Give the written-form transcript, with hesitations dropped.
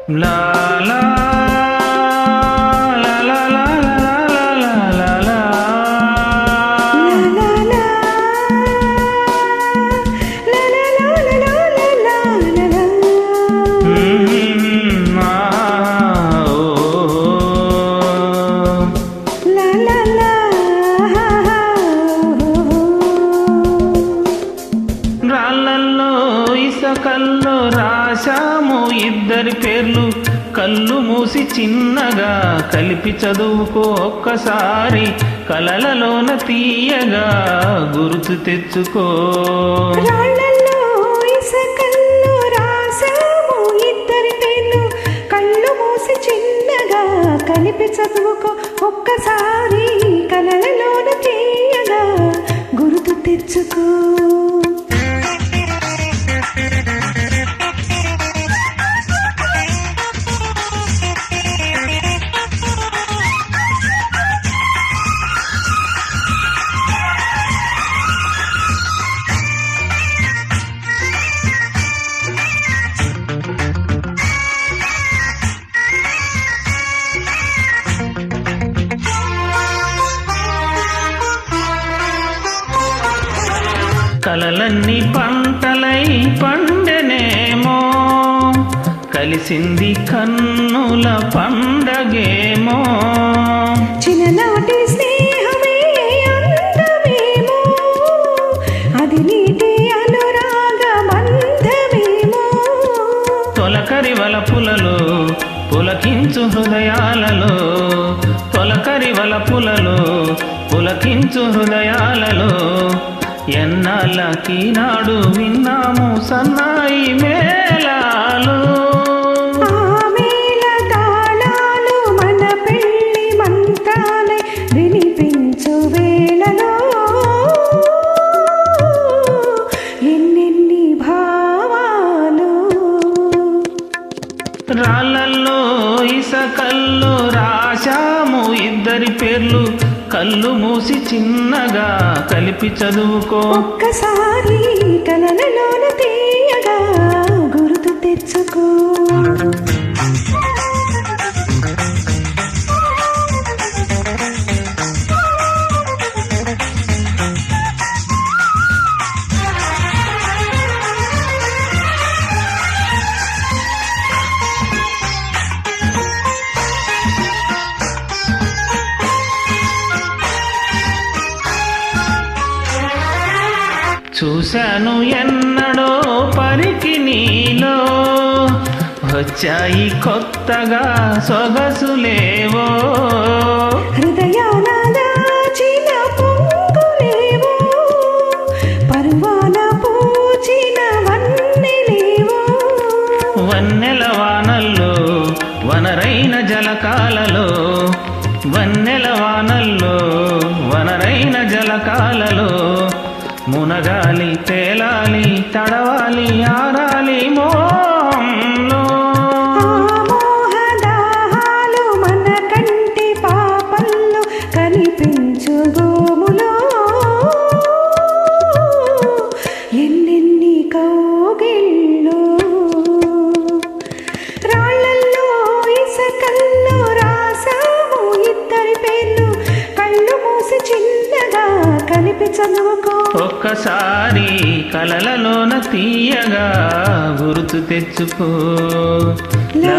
లా లా లా లా లా లా లా లా. రాళ్ళల్లో ఇసకల్లో రాశాము ఇద్దరి పేర్లు, కళ్ళు మూసి చిన్నగా కలిపి చదువుకో ఒక్కసారి, కలలలోన తీయగా గుర్తు తెచ్చుకో. రాళ్ళల్లో ఇసకల్లో రాశాము ఇద్దరి పేర్లు, కళ్ళు మూసి చిన్నగా కలిపి చదువుకో ఒక్కసారి, కలలలోన తీయగా గుర్తు తెచ్చుకో. కలలన్నీ పంటలై పండెనేమో, కలిసింది కన్నుల పండగేమో. చిన్ననాటి స్నేహమే అందమేమో, అది నీటి అనురాగ బంధమేమో. తొలకరి వలపులలో పులకించు హృదయాలలో, తొలకరి వలపులలో పులకించు హృదయాలలో, ఎన్నాళ్ళకి నాడు విన్నాము సన్నాయి మేళాలు. ఆ మేళ తాళాలు మన పెళ్లి మంత్రాలై వినిపించు వేళలో, ఎన్నెన్ని భావాలు. రాళ్ళల్లో ఇసకల్లో రాశాము ఇద్దరి పేర్లు, కళ్ళు మూసి చిన్నగా కలిపి చదువుకో ఒక్కసారి, కలలలోన తీయగా గుర్తు తెచ్చుకో. చూశాను ఎన్నడో పరికి నీలో, వచ్చాయి కొత్తగా సొగసులేవో. హృదయాన దాచిన పొంగులేవో, పరువాన పూచిన వన్నెలేవో. వన్నెల వానల్లో వనరైన జలకాలలో, వన్నెల వానల్లో వనరైన జలకాలలో, మునగాలి తేలాలి తడవాలి ఆరాలి మోహంలో. మోహదాహాలు మన కంటి పాపల్లో కనిపించు గోములో, ఎన్నెన్ని కౌగిళ్ళు. రాళ్ళల్లో ఇసకల్లో రాశాము ఇద్దరి పేర్లు, కళ్ళు మూసి చిన్నగా కలిపి చదువుకో ఒక్కసారి, కలలలోన తీయగా గుర్తు తెచ్చుకో. లా